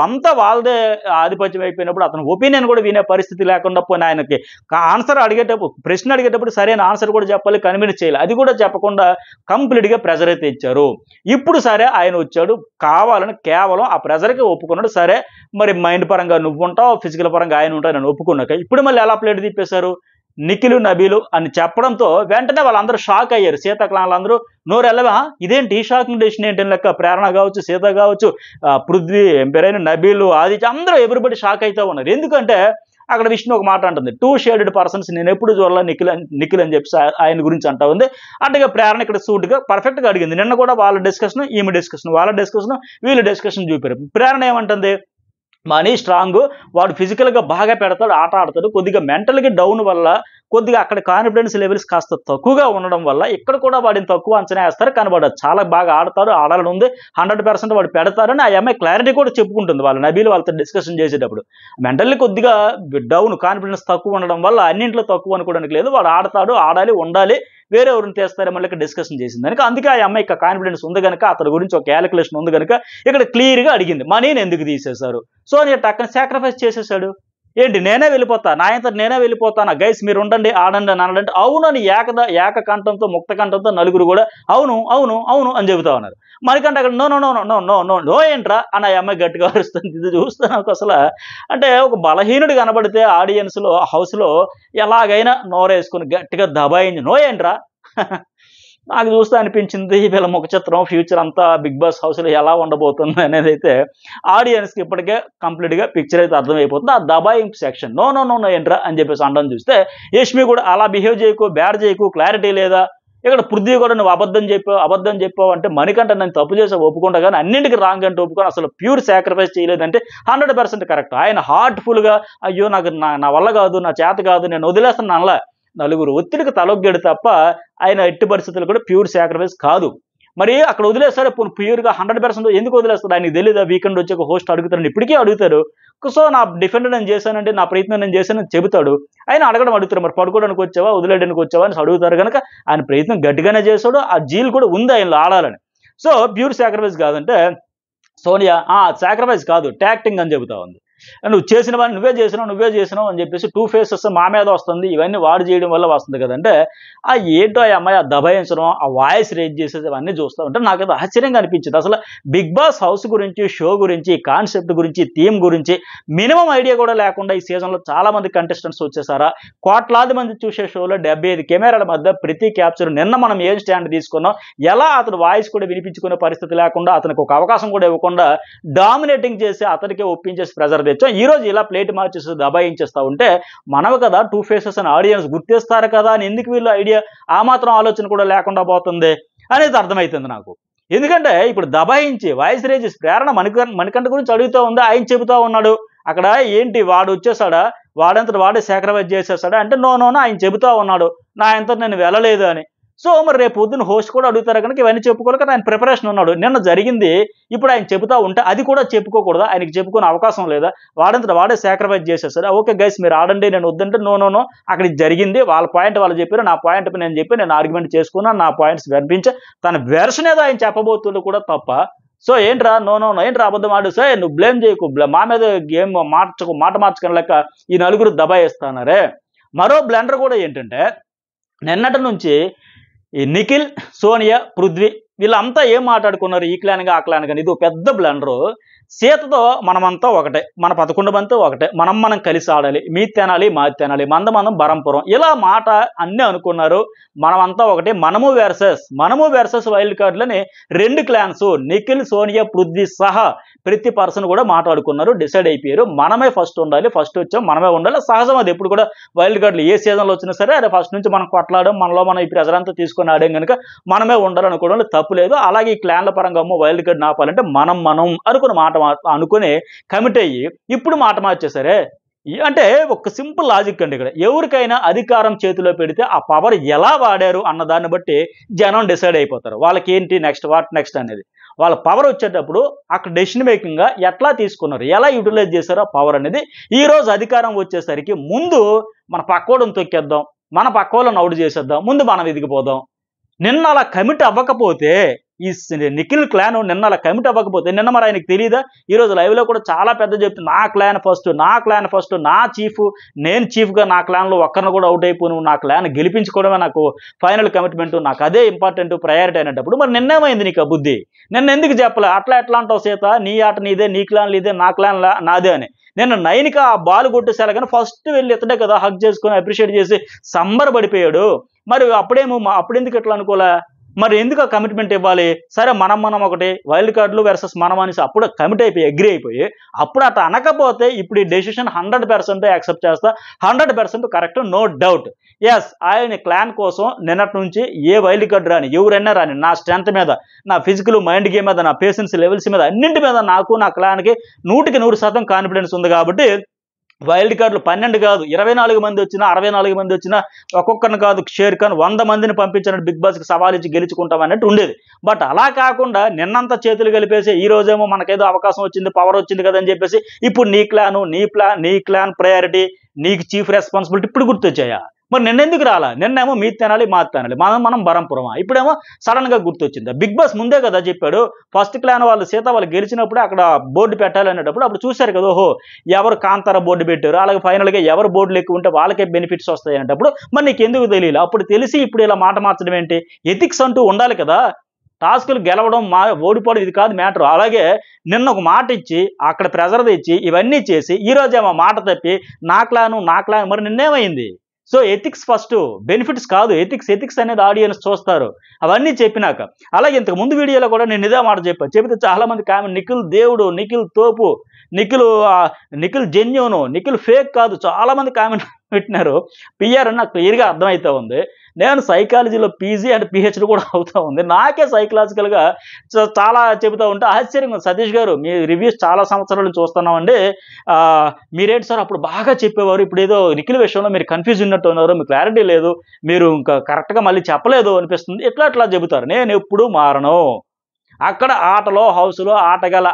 అంతా వాళ్ళదే ఆధిపత్యం అయిపోయినప్పుడు అతను ఒపీనియన్ కూడా వినే పరిస్థితి లేకుండా పోయిన ఆయనకి ఆన్సర్ అడిగేటప్పుడు, ప్రశ్న అడిగేటప్పుడు సరైన ఆన్సర్ కూడా చెప్పాలి, కన్విన్స్ చేయాలి, అది కూడా చెప్పకుండా కంప్లీట్గా ప్రెజర్ అయితే ఇచ్చారు. ఇప్పుడు సరే ఆయన వచ్చాడు కావాలని కేవలం ఆ ప్రెజర్కి ఒప్పుకున్నాడు. సరే మరి మైండ్ పరంగా నువ్వు ఉంటావు, ఫిజికల్ పరంగా ఆయన ఉంటావు నేను ఒప్పుకున్నాక ఇప్పుడు మళ్ళీ ఎలా ప్లేట్ తిప్పేశారు, నిఖిలు నబీలు అని చెప్పడంతో వెంటనే వాళ్ళందరూ షాక్ అయ్యారు. సీత క్లాన్లందరూ నోరెల్లవా ఇదేంటి ఈ షాకింగ్ డెసిషన్ ఏంటి లెక్క, ప్రేరణ కావచ్చు, సీత కావచ్చు, పృథ్వీ ఎంపైరైన నబీలు ఆదిత్య అందరూ ఎవ్రీబడి షాక్ అవుతూ ఉన్నారు. ఎందుకంటే అక్కడ విష్ణు ఒక మాట అంటుంది, టూ షేడెడ్ పర్సన్స్ నేను ఎప్పుడు చూడాల నిఖిల్ అని చెప్పి ఆయన గురించి అంటా ఉంది. అట్టుగా ప్రేరణ ఇక్కడ సూట్గా పర్ఫెక్ట్గా అడిగింది. నిన్న కూడా వాళ్ళ డిస్కషన్ ఈమె డిస్కషన్, వాళ్ళ డిస్కషన్ వీళ్ళ డిస్కషన్ చూపారు. ప్రేరణ ఏమంటుంది, మనీ స్ట్రాంగ్, వాడు ఫిజికల్గా బాగా పెడతాడు, ఆట ఆడతాడు, కొద్దిగా మెంటల్గా డౌన్ వల్ల కొద్దిగా అక్కడ కాన్ఫిడెన్స్ లెవెల్స్ కాస్త తక్కువగా ఉండడం వల్ల ఇక్కడ కూడా వాడిని తక్కువ అంచనా వేస్తారు, కానీ వాడు చాలా బాగా ఆడతాడు, ఆడాలని ఉంది, 100% వాడు పెడతారని ఆ అమ్మాయి క్లారిటీ కూడా చెప్పుకుంటుంది వాళ్ళ నబీలు వాళ్ళతో డిస్కషన్ చేసేటప్పుడు. మెంటల్లీ కొద్దిగా డౌన్, కాన్ఫిడెన్స్ తక్కువ ఉండడం వల్ల అన్నింటిలో తక్కువ అనుకోవడానికి లేదు, వాడు ఆడతాడు, ఆడాలి, ఉండాలి, వేరే ఎవరిని తీస్తారో మళ్ళీ డిస్కషన్ చేసింది కనుక అందుకే ఆ అమ్మాయి కాన్ఫిడెన్స్ ఉంది కనుక, అతని గురించి ఒక క్యాలిక్యులేషన్ ఉంది కనుక ఇక్కడ క్లియర్గా అడిగింది మనీని ఎందుకు తీసేశారు. సో నేను టక్కన సాక్రిఫైస్ చేసేసాడు, ఏంటి నేనే వెళ్ళిపోతా, నా అంతా నేనే వెళ్ళిపోతానా, గైస్ మీరు ఉండండి ఆడండి అని అనడంటే అవునని ఏకకంఠంతో ముక్త కంఠంతో నలుగురు కూడా అవును అవును అవును అని చెబుతా ఉన్నారు. మనకంటే అక్కడ no no no no no no no ఏంట్రా అని ఆ అమ్మాయి గట్టిగా అరుస్తుంది. ఇది చూస్తే నాకు అసలు అంటే ఒక బలహీనుడు కనబడితే ఆడియన్స్లో హౌస్లో ఎలాగైనా నోరేసుకుని గట్టిగా దబాయింది నో ఏంట్రా నాకు చూస్తే అనిపించింది వీళ్ళ ముఖ చిత్రం ఫ్యూచర్ అంతా బిగ్ బాస్ హౌస్లో ఎలా ఉండబోతుంది అనేది అయితే ఆడియన్స్కి ఇప్పటికే కంప్లీట్గా పిక్చర్ అయితే అర్థమైపోతుంది. ఆ దబాయింపు section no no no no ఏంట్రా అని చెప్పేసి అనడం చూస్తే యష్మి కూడా అలా బిహేవ్ చేయకు, బ్యాడ్ చేయకు, క్లారిటీ లేదా, ఇక్కడ పృథ్వీ కూడా నువ్వు అబద్ధం చెప్పావు అంటే మణికంఠ నేను తప్పు చేసావు ఒప్పుకుంటా కానీ అన్నింటికి రాంగ్ అంటే ఒప్పుకొని అసలు ప్యూర్ సాక్రిఫైస్ చేయలేదంటే 100% కరెక్ట్. ఆయన హార్ట్ఫుల్గా అయ్యో నాకు నా వల్ల కాదు, నా చేత కాదు, నేను వదిలేస్తాను అనలా, నలుగురు ఒత్తిడికి తలొగ్గాడు తప్ప ఆయన ఎట్టి పరిస్థితులు కూడా ప్యూర్ సాక్రిఫైస్ కాదు. మరి అక్కడ వదిలేస్తాడు ప్యూర్గా 100% ఎందుకు వదిలేస్తాడు ఆయనకి తెలియదా, వీకెండ్ వచ్చి ఒక హోస్ట్ అడుగుతాడు, ఇప్పటికీ అడుగుతారు. సో నా డిఫెండర్ నేను చేశానంటే నా ప్రయత్నం నేను చేశానని చెబుతాడు, ఆయన అడుగుతారు మరి పడుకోవడానికి వచ్చావా వదిలేయడానికి వచ్చావా అని అడుగుతారు కనుక ఆయన ప్రయత్నం గట్టిగానే చేశాడు, ఆ జీల్ కూడా ఉంది ఆయనలో ఆడాలని. సో ప్యూర్ సాక్రిఫైస్ కాదంటే సోనియా సాక్రిఫైస్ కాదు టాక్టింగ్ అని చెబుతా ఉంది. నువ్వు చేసినవని నువ్వే చేసినావు అని చెప్పేసి 2 ఫేసెస్ మా మీద వస్తుంది, ఇవన్నీ వాడు చేయడం వల్ల వస్తుంది కదంటే ఏంటో ఆ అమ్మాయి ఆ దబాయించడం, ఆ వాయిస్ రేజ్ చేసేది అవన్నీ చూస్తూ ఉంటే నాకు అది ఆశ్చర్యంగా అనిపించింది. అసలు బిగ్ బాస్ హౌస్ గురించి, షో గురించి, కాన్సెప్ట్ గురించి, థీమ్ గురించి మినిమం ఐడియా కూడా లేకుండా ఈ సీజన్లో చాలా మంది కంటెస్టెంట్స్ వచ్చేసారా. కోట్లాది మంది చూసే షోలో 75 కెమెరాల మధ్య ప్రతి క్యాప్చర్ నిన్న మనం ఏం స్టాండ్ తీసుకున్నాం, ఎలా అతను వాయిస్ కూడా వినిపించుకునే పరిస్థితి లేకుండా అతనికి ఒక అవకాశం కూడా ఇవ్వకుండా డామినేటింగ్ చేసి అతనికే ఒప్పించేసి ప్రెజర్ తెచ్చాం. ఈరోజు ఇలా ప్లేట్ మార్చేసి దబాయించేస్తూ ఉంటే మనము కదా 2 ఫేసెస్ అని ఆడియన్స్ గుర్తిస్తారు కదా అని ఎందుకు వీళ్ళు ఐడియా ఆ మాత్రం ఆలోచన కూడా లేకుండా పోతుంది అనేది అర్థమవుతుంది నాకు. ఎందుకంటే ఇప్పుడు దబాయించి వాయిస్ రేజెస్ ప్రేరణ మణికంఠ గురించి అడుగుతూ ఉంది, ఆయన చెబుతూ ఉన్నాడు అక్కడ ఏంటి వాడు వచ్చేసాడా, వాడంతట వాడే సాక్రిఫైస్ చేసేసాడా అంటే నో ఆయన చెబుతూ ఉన్నాడు నా అంతట నేను వెళ్ళలేదు అని. సో మరి రేపు పొద్దున్న హోస్ట్ కూడా అడుగుతారు కనుక ఇవన్నీ చెప్పుకోవాలి కదా, ఆయన ప్రిపరేషన్ ఉన్నాడు. నిన్న జరిగింది ఇప్పుడు ఆయన చెబుతా ఉంటే అది కూడా చెప్పుకోకూడదా? ఆయనకి చెప్పుకునే అవకాశం లేదా? వాడంతా వాడే సాక్రిఫైస్ చేసేస్తారు. ఓకే గైస్ మీరు ఆడండి, నేను వద్దంటే నో అక్కడ ఇది జరిగింది, వాళ్ళ పాయింట్ వాళ్ళు చెప్పారు, నా పాయింట్ నేను చెప్పి నేను ఆర్గ్యుమెంట్ చేసుకున్నాను, నా పాయింట్స్ వినిపించా, తన వెర్షన్ ఏదో ఆయన చెప్పబోతుండే కూడా తప్ప. సో ఏంట్రా నో ఏంట్రా అబద్ధం ఆడు సార్, నువ్వు బ్లేమ్ చేయకు, మా మీద గేమ్ మాట మార్చుకుని లెక్క ఈ నలుగురు దబాయిస్తున్నారే. మరో బ్లెండర్ కూడా ఏంటంటే నిన్నటి నుంచి ఈ నిఖిల్, సోనియా, పృథ్వీ వీళ్ళంతా ఏం మాట్లాడుకున్నారు ఈ క్లాన్గా ఆ క్లాన్ కానీ, ఇది పెద్ద బ్లెండరు. సీతతో మనమంతా ఒకటే, మన 11 మంది ఒకటే, మనం కలిసి ఆడాలి, మీ తినాలి మా తినాలి, మందం బరంపురం, ఇలా మాట అన్నీ అనుకున్నారు. మనమంతా ఒకటే, మనము వర్సెస్ వైల్డ్ కార్డులని 2 క్లాన్స్ నిఖిల్, సోనియా, పృథ్వీ సహా ప్రతి పర్సన్ కూడా మాట్లాడుకున్నారు, డిసైడ్ అయిపోయారు. మనమే ఫస్ట్ ఉండాలి, ఫస్ట్ వచ్చాం మనమే ఉండాలి, సహజం అది. ఎప్పుడు కూడా వైల్డ్ కార్డులు ఏ సీజన్లో వచ్చినా సరే అదే ఫస్ట్ నుంచి మనం కొట్లాడడం, మనలో మనం ఈ ప్రెజర్ అంతా తీసుకొని ఆడాం కనుక మనమే ఉండాలనుకోవడం తప్పు లేదు. అలాగే ఈ క్లాన్ల పరంగా వైల్డ్ కార్డ్ ఆపాలంటే మనం అనుకున్న మాట అనుకుని కమిట్ అయ్యి ఇప్పుడు మాట మార్చేసరే. అంటే ఒక సింపుల్ లాజిక్ అండి. ఇక్కడ ఎవరికైనా అధికారం చేతిలో పెడితే ఆ పవర్ ఎలా వాడారు అన్న దాన్ని బట్టి జనం డిసైడ్ అయిపోతారు, వాళ్ళకి ఏంటి వాట్ నెక్స్ట్ అనేది. వాళ్ళ పవర్ వచ్చేటప్పుడు అక్కడ డెసిషన్ మేకింగ్గా ఎట్లా తీసుకున్నారు, ఎలా యూటిలైజ్ చేశారో పవర్ అనేది. ఈ రోజు అధికారం వచ్చేసరికి ముందు మన పక్కోడని తొక్కేద్దాం, మన పక్కోళ్ళని అవుట్ చేసేద్దాం, ముందు మనం ఎదిగిపోదాం. నిన్న అలా కమిట్ అవ్వకపోతే ఈ నిఖిల్ క్లాన్ నిన్న అలా కమిట్ అవ్వకపోతే, నిన్న మరి ఆయనకు తెలియదా? ఈరోజు లైవ్లో కూడా చాలా పెద్ద చెప్తుంది, నా క్లాన్ ఫస్ట్, నా చీఫ్, నేను చీఫ్గా నా క్లాన్లో ఒక్కరిని కూడా అవుట్ అయిపోను, నా క్లాన్ గెలిపించుకోవడమే నాకు ఫైనల్ కమిట్మెంట్, నాకు అదే ఇంపార్టెంట్ ప్రయారిటీ అనేటప్పుడు మరి నిన్నేమైంది నీకు ఆ బుద్ధి? నిన్న ఎందుకు చెప్పలే? ఎట్లా అంటావు సీత, నీ ఆట నీదే, నీ క్లాన్ ఇదే, నా క్లాన్ నాదే అని. నిన్న 9కి ఆ బాల్ కొట్టేసారు కానీ ఫస్ట్ వెళ్ళి ఇతడే కదా హక్ చేసుకొని అప్రిషియేట్ చేసి సంబరపడిపోయాడు. మరి అప్పుడెందుకు ఎట్లా అనుకోలే? మరి ఎందుకు ఆ కమిట్మెంట్ ఇవ్వాలి? సరే మనం ఒకటి, వైల్డ్ కార్డులు వర్సెస్ మనం అనేసి అప్పుడు కమిట్ అయిపోయి అగ్రి అయిపోయి అప్పుడు అట్లా అనకపోతే ఇప్పుడు ఈ డెసిషన్ 100% యాక్సెప్ట్ చేస్తా, 100% కరెక్ట్, నో డౌట్. ఎస్, ఆయన క్లాన్ కోసం నిన్నటి నుంచి ఏ వైల్డ్ కార్డ్ రాని, ఎవరైనా రాని, నా స్ట్రెంత్ మీద, నా ఫిజికల్ మైండ్ గేమ్ మీద, నా పేషెన్స్ లెవెల్స్ మీద, అన్నింటి మీద నాకు నా క్లాన్కి 100% కాన్ఫిడెన్స్ ఉంది. కాబట్టి వైల్డ్ కార్డులు 12 కాదు 24 మంది వచ్చినా, 64 మంది వచ్చినా, ఒక్కొక్కరిని కాదు షేర్ ఖాన్ 100 మందిని పంపించినట్టు బిగ్ బాస్కి సవాల్ ఇచ్చి గెలుచుకుంటాం అన్నట్టు ఉండేది. బట్ అలా కాకుండా నిన్నంతా చేతులు కలిపేసి ఈ రోజేమో మనకేదో అవకాశం వచ్చింది, పవర్ వచ్చింది కదని చెప్పేసి ఇప్పుడు నీ క్లాన్ ప్రయారిటీ, నీకు చీఫ్ రెస్పాన్సిబిలిటీ ఇప్పుడు గుర్తొచ్చాయా? మరి నిన్నెందుకు రాలా? నిన్నేమో మీ తినాలి మా తినాలి, మనం బరంపురమా, ఇప్పుడేమో సడన్గా గుర్తొచ్చిందా? బిగ్ బాస్ ముందే కదా చెప్పాడు, ఫస్ట్ క్లాన్ వాళ్ళు సీత వాళ్ళు గెలిచినప్పుడు అక్కడ బోర్డు పెట్టాలనేటప్పుడు అప్పుడు చూశారు కదా, ఓహో ఎవరు కాంతార బోర్డు పెట్టారు, అలాగే ఫైనల్గా ఎవరు బోర్డులు ఎక్కువ ఉంటే వాళ్ళకే బెనిఫిట్స్ వస్తాయి అనేటప్పుడు మరి నీకు ఎందుకు తెలియదు? అప్పుడు తెలిసి ఇప్పుడు ఇలా మాట మార్చడం ఏంటి? ఎథిక్స్ అంటూ ఉండాలి కదా. టాస్కులు గెలవడం ఓడిపోవడం ఇది కాదు మ్యాటర్. అలాగే నిన్న ఒక మాట ఇచ్చి అక్కడ ప్రెజర్ తెచ్చి ఇవన్నీ చేసి ఈ రోజేమో మాట తప్పి నా క్లాన్ మరి నిన్నేమైంది? సో ఎథిక్స్ ఫస్ట్, బెనిఫిట్స్ కాదు. ఎథిక్స్ అనేది ఆడియన్స్ చూస్తారు. అవన్నీ చెప్పినాక అలాగే ఇంతకు ముందు వీడియోలో కూడా నేను ఇదే మాట చెప్తే చాలా మంది కామెంట్, నిఖిల్ దేవుడు, నిఖిల్ తోపు, నిఖిల్ జెన్యూను, నిఖిల్ ఫేక్ కాదు, చాలా మంది కామెంట్ పెట్టినారు. పిఆర్ అని నాకు క్లియర్గా అర్థమవుతా ఉంది. నేను సైకాలజీలో పీజీ అండ్ పిహెచ్డి కూడా అవుతా ఉంది. నాకే సైకలాజికల్గా చాలా చెబుతూ ఉంటే ఆశ్చర్యంగా ఉంది. సతీష్ గారు మీ రివ్యూస్ చాలా సంవత్సరాలు చూస్తున్నామండి, మీరేంటి సార్ అప్పుడు బాగా చెప్పేవారు, ఇప్పుడు ఏదో నిఖిల్ విషయంలో మీరు కన్ఫ్యూజ్ ఉన్నట్టు ఉన్నారు, మీకు క్లారిటీ లేదు, మీరు ఇంకా కరెక్ట్గా మళ్ళీ చెప్పలేదు అనిపిస్తుంది, ఎట్లా చెబుతారు. నేను ఎప్పుడు మారను. అక్కడ ఆటలో హౌస్లో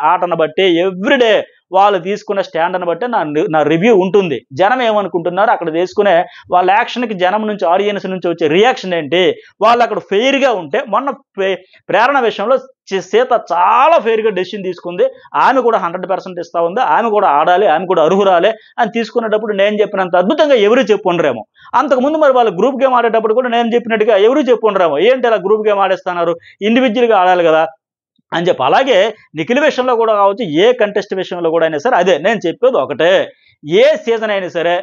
ఆటను బట్టి ఎవ్రీడే వాళ్ళు తీసుకునే స్టాండ్ని బట్టి నా రివ్యూ ఉంటుంది. జనం ఏమనుకుంటున్నారు, అక్కడ తీసుకునే వాళ్ళ యాక్షన్కి జనం నుంచి, ఆడియన్స్ నుంచి వచ్చే రియాక్షన్ ఏంటి, వాళ్ళు అక్కడ ఫెయిర్గా ఉంటే, మొన్న ప్రేరణ విషయంలో సీత చాలా ఫెయిర్గా డెసిషన్ తీసుకుంది, ఆమె కూడా 100% ఇస్తా ఉంది, ఆమె కూడా ఆడాలి, ఆమె కూడా అర్హురాలే అని తీసుకునేటప్పుడు నేను చెప్పినంత అద్భుతంగా ఎవరు చెప్పుండరేమో. అంతకుముందు మరి వాళ్ళు గ్రూప్ గేమ్ ఆడేటప్పుడు కూడా నేను చెప్పినట్టుగా ఎవరు చెప్పుండరేమో, ఏంటి అలా గ్రూప్ గేమ్ ఆడేస్తున్నారు, ఇండివిజువల్గా ఆడాలి కదా అని చెప్పి. అలాగే నిఖిల్ విషయంలో కూడా కావచ్చు, ఏ కంటెస్ట్ విషయంలో కూడా అయినా సరే అదే నేను చెప్పేది ఒకటే, ఏ సీజన్ అయినా సరే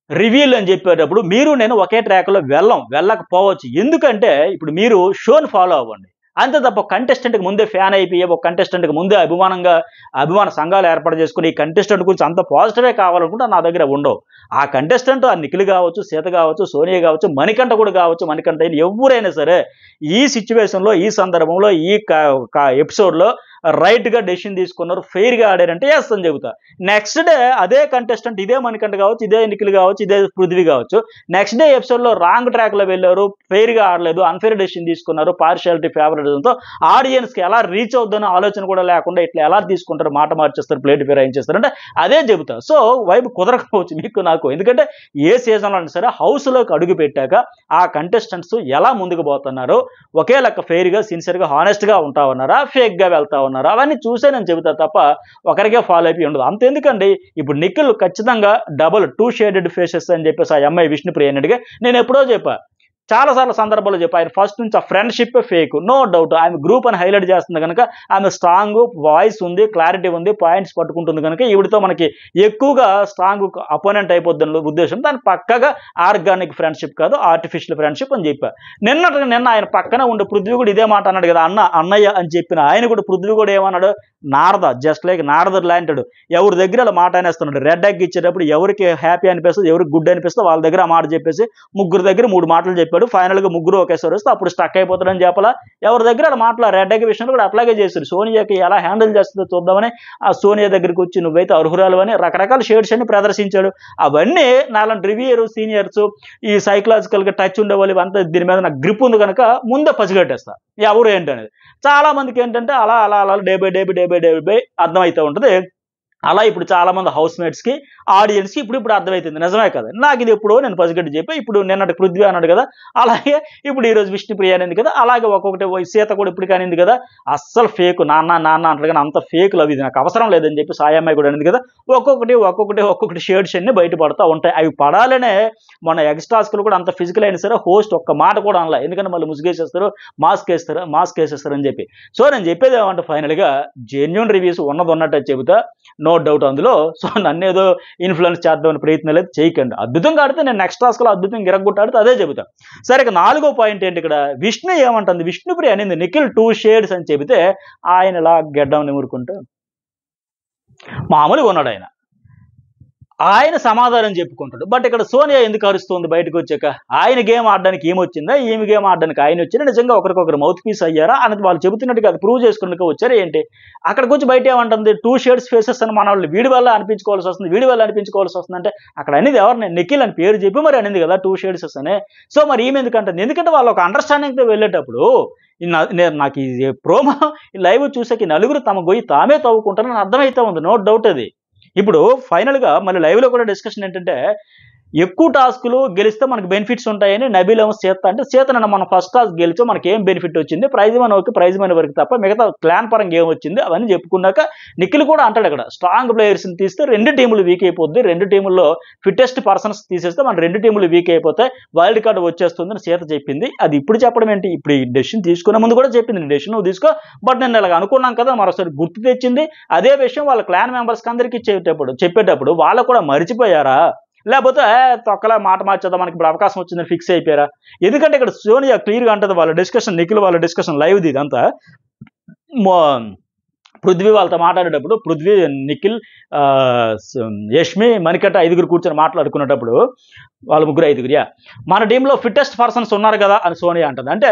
రివ్యూలు అని చెప్పేటప్పుడు మీరు నేను ఒకే ట్రాక్లో వెళ్ళకపోవచ్చు. ఎందుకంటే ఇప్పుడు మీరు షోని ఫాలో అవ్వండి అంతే తప్ప కంటెస్టెంట్కి ముందే ఫ్యాన్ అయిపోయి ఒక కంటెస్టెంట్కి ముందే అభిమాన సంఘాలు ఏర్పాటు చేసుకుని ఈ కంటెస్టెంట్ గురించి అంత పాజిటివే కావాలనుకుంటే నా దగ్గర ఉండవు. ఆ కంటెస్టెంట్ ఆ నిఖిల్ కావచ్చు, సీత కావచ్చు, సోనియా కావచ్చు, మణికంఠ కూడా కావచ్చు, మణికంఠ ఎవరైనా సరే ఈ సిచ్యువేషన్లో, ఈ సందర్భంలో, ఈ ఎపిసోడ్లో రైట్గా డెసిషన్ తీసుకున్నారు, ఫెయిర్గా ఆడారంటే ఎస్ అని చెబుతా. నెక్స్ట్ డే అదే కంటెస్టెంట్, ఇదే మణికంఠ కావచ్చు, ఇదే నిఖిల్ కావచ్చు, ఇదే పృథ్వీ కావచ్చు, నెక్స్ట్ డే ఎపిసోడ్లో రాంగ్ ట్రాక్లో వెళ్ళారు, ఫెయిర్గా ఆడలేదు, అన్ఫెయిర్ డెసిషన్ తీసుకున్నారు, పార్షియాలిటీ ఫేవరెటిజంతో ఆడియన్స్కి ఎలా రీచ్ అవుతుందనే ఆలోచన కూడా లేకుండా ఇట్లా ఎలా తీసుకుంటారు, మాట మార్చేస్తారు, ప్లేట్ ఫిరాయించేస్తారు అంటే అదే చెబుతా. సో వైబ్ కుదరకపోవచ్చు మీకు నాకు, ఎందుకంటే ఏ సీజన్లో అయినా సరే హౌస్లోకి అడుగు పెట్టాక ఆ కంటెస్టెంట్స్ ఎలా ముందుకు పోతున్నారు, ఒకే లెక్క ఫెయిర్గా సిన్సియర్గా హానెస్ట్గా ఉంటా ఉన్నారా, ఫేక్గా వెళ్తా ఉన్నారా, అవన్నీ చూసే నేను చెబుతా తప్ప ఒకరికే ఫాలో అయిపోయి ఉండదు. అంతెందుకండి, ఇప్పుడు నిఖిల్ ఖచ్చితంగా డబుల్ 2 షేడెడ్ ఫేసెస్ అని చెప్పేసి ఆ అమ్మాయి విష్ణుప్రియ అన్నట్టుగా నేను ఎప్పుడో చెప్పా, చాలాసార్లు సందర్భాల్లో చెప్పి ఆయన ఫస్ట్ నుంచి ఆ ఫ్రెండ్షిప్ ఫేక్, నో డౌట్. ఆమె గ్రూప్ అని హైలైట్ చేస్తుంది కనుక, ఆమె స్ట్రాంగ్ వాయిస్ ఉంది, క్లారిటీ ఉంది, పాయింట్స్ పట్టుకుంటుంది కనుక ఈవిడితో మనకి ఎక్కువగా స్ట్రాంగ్ అపోనెంట్ అయిపోద్దని ఉద్దేశం. దాని పక్కగా ఆర్గానిక్ ఫ్రెండ్షిప్ కాదు, ఆర్టిఫిషియల్ ఫ్రెండ్షిప్ అని చెప్పా. నిన్న ఆయన పక్కన ఉండే పృథ్వీ కూడా ఇదే మాట అన్నాడు కదా, అన్నయ్య అని చెప్పిన ఆయన కూడా పృథ్వీ కూడా ఏమన్నాడు, నారద జస్ట్ లైక్ నారదర్ లాంటాడు, ఎవరి దగ్గర అలా మాట అనేస్తున్నాడు. రెడ్ ఎగ్ ఇచ్చేటప్పుడు ఎవరికి హ్యాపీ అనిపిస్తుంది, ఎవరికి గుడ్ అనిపిస్తుంది వాళ్ళ దగ్గర ఆ మాట చెప్పేసి ముగ్గురు దగ్గర 3 మాటలు చెప్పాడు. ఫైనల్గా ముగ్గురు ఒకేసారి వస్తే అప్పుడు స్టక్ అయిపోతాడని చెప్పాలా. ఎవరి దగ్గర అలా మాటల రెడ్ ఎగ్ విషయంలో కూడా అట్లాగే చేశారు. సోనియాకి ఎలా హ్యాండిల్ చేస్తుందో చూద్దామని ఆ సోనియా దగ్గరికి వచ్చి నువ్వైతే అర్హురాలు అని రకరకాల షేడ్స్ అన్ని ప్రదర్శించాడు. అవన్నీ నాలాంటి రివ్యూయర్ సీనియర్స్, ఈ సైకలాజికల్గా టచ్ ఉండే వాళ్ళు ఇవంతా దీని మీద నాకు గ్రిప్ ఉంది కనుక ముందే పసిగట్టేస్తా ఎవరు ఏంటనేది. చాలా మందికి ఏంటంటే అలా అలా అలా డే బై డే అర్థమవుతూ ఉంటుంది. అలా ఇప్పుడు చాలామంది హౌస్ మేట్స్కి, ఆడియన్స్కి ఇప్పుడు అర్థమవుతుంది. నిజమే కదా, నాకు ఇది ఎప్పుడో నేను పసిగట్టి చెప్పి ఇప్పుడు నిన్నటి పృథ్వీ అన్నాడు కదా, అలాగే ఇప్పుడు ఈరోజు విష్ణుప్రియ అనేది కదా, అలాగే ఒక్కొక్కటి సీత కూడా ఇప్పుడు కానింది కదా, అస్సలు ఫేక్ నాన్న అంటారు కానీ అంత ఫేక్ లవ్ ఇది నాకు అవసరం లేదని చెప్పి సాయమ్మాయి కూడా అనేది కదా, ఒక్కొక్కటి షేడ్స్ అన్ని బయటపడుతూ ఉంటాయి. అవి పడాలనే మన ఎక్స్ట్రాస్కులు కూడా అంత ఫిజికల్ అయినా సరే హోస్ట్ ఒక్క మాట కూడా అనలే, ఎందుకంటే మళ్ళీ ముసుగేసేస్తారు, మాస్క్ వేసేస్తారు అని చెప్పి. సో నేను చెప్పేది ఏమంటే ఫైనల్గా జెన్యూన్ రివ్యూస్ ఉన్నట్టు చెబుతా, నో డౌట్ అందులో. సో నన్ను ఏదో ఇన్ఫ్లుయెన్స్ చేద్దామని ప్రయత్నం లేదు, చేయకండి. అద్భుతంగా ఆడితే నేను నెక్స్ట్ టాస్క్లో అద్భుతంగా ఇరగొట్టాడితే అదే చెబుతా. సరే ఇక 4వ పాయింట్ ఏంటి, ఇక్కడ విష్ణు ఏమంటుంది, విష్ణుప్రియ అనేది నిఖిల్ 2 షేడ్స్ అని చెబితే ఆయన ఇలా గెడ్డం నిమురుకుంటూ మామూలుగా ఉన్నాడు. ఆయన సమాధానం చెప్పుకుంటాడు. బట్ ఇక్కడ సోనియా ఎందుకు అరుస్తుంది బయటకు వచ్చాక, ఆయన గేమ్ ఆడడానికి ఏమొచ్చిందా, ఈమె గేమ్ ఆడడానికి ఆయన వచ్చిందా, నిజంగా ఒకరికొకరు మౌత్ పీస్ అయ్యారా అన్నది వాళ్ళు చెబుతున్నట్టుగా అది ప్రూవ్ చేసుకున్నట్టుగా వచ్చారా ఏంటి. అక్కడికి వచ్చి బయట ఏమంటుంది 2 షేడ్స్ ఫేసెస్ అని మన వాళ్ళు వీడి వల్ల అనిపించుకోవాల్సి వస్తుంది అంటే అక్కడ అనేది ఎవరిని, నిఖిల్ అని పేరు చెప్పి మరి అనేది కదా 2 షేడ్స్ అని. సో మరి ఈమె ఎందుకంటుంది, ఎందుకంటే వాళ్ళు ఒక అండర్స్టాండింగ్తో వెళ్ళేటప్పుడు నాకు ఈ ప్రోమో లైవ్ చూసాక నలుగురు తమ గొయ్యి తామే తవ్వుకుంటారని అర్థమైతే ఉంది, నో డౌట్ అది. ఇప్పుడు ఫైనల్గా మళ్ళీ లైవ్లో కూడా డిస్కషన్ ఏంటంటే, ఎక్కువ టాస్కులు గెలిస్తే మనకు బెనిఫిట్స్ ఉంటాయని నబీల్ ఏమో సీత అంటే, సీతనన్న మనం ఫస్ట్ టాస్క్ గెలిచో మనకి ఏం బెనిఫిట్ వచ్చింది, ప్రైజ్ మనీ వరకు తప్ప మిగతా క్లాన్ పరంగా ఏం వచ్చింది అవన్నీ చెప్పుకున్నాక నిఖిల్ కూడా అంటాడు అక్కడ, స్ట్రాంగ్ ప్లేయర్స్ని తీస్తే 2 టీములు వీక్ అయిపోద్ది, 2 టీముల్లో ఫిట్టెస్ట్ పర్సన్స్ తీసేస్తే మన 2 టీములు వీక్ అయిపోతాయి, వైల్డ్ కార్డు వచ్చేస్తుందని సీత చెప్పింది. అది ఇప్పుడు చెప్పడం ఏంటి, ఇప్పుడు ఈ డెసిషన్ తీసుకునే ముందు కూడా చెప్పింది, డెసిషన్ నువ్వు తీసుకో, బట్ నేను ఇలాగ అనుకున్నాం కదా మరోసారి గుర్తు తెచ్చింది. అదే విషయం వాళ్ళ క్లాన్ మెంబర్స్కి అందరికీ చెప్పేటప్పుడు వాళ్ళు కూడా మర్చిపోయారా, లేకపోతే తొక్కలా మాట మార్చేద్దాం మనకి ఇప్పుడు అవకాశం వచ్చిందని ఫిక్స్ అయిపోయారా. ఎందుకంటే ఇక్కడ సోనియా క్లియర్గా అంటుంది, వాళ్ళ డిస్కషన్ నిఖిల్ వాళ్ళ డిస్కషన్ లైవ్ది ఇదంతా. పృథ్వీ వాళ్ళతో మాట్లాడేటప్పుడు పృథ్వీ, నిఖిల్, యష్మి, మణికంఠ 5 కూర్చొని మాట్లాడుకునేటప్పుడు వాళ్ళ 5 మన టీంలో ఫిట్టెస్ట్ పర్సన్స్ ఉన్నారు కదా అని సోనియా అంటుంది. అంటే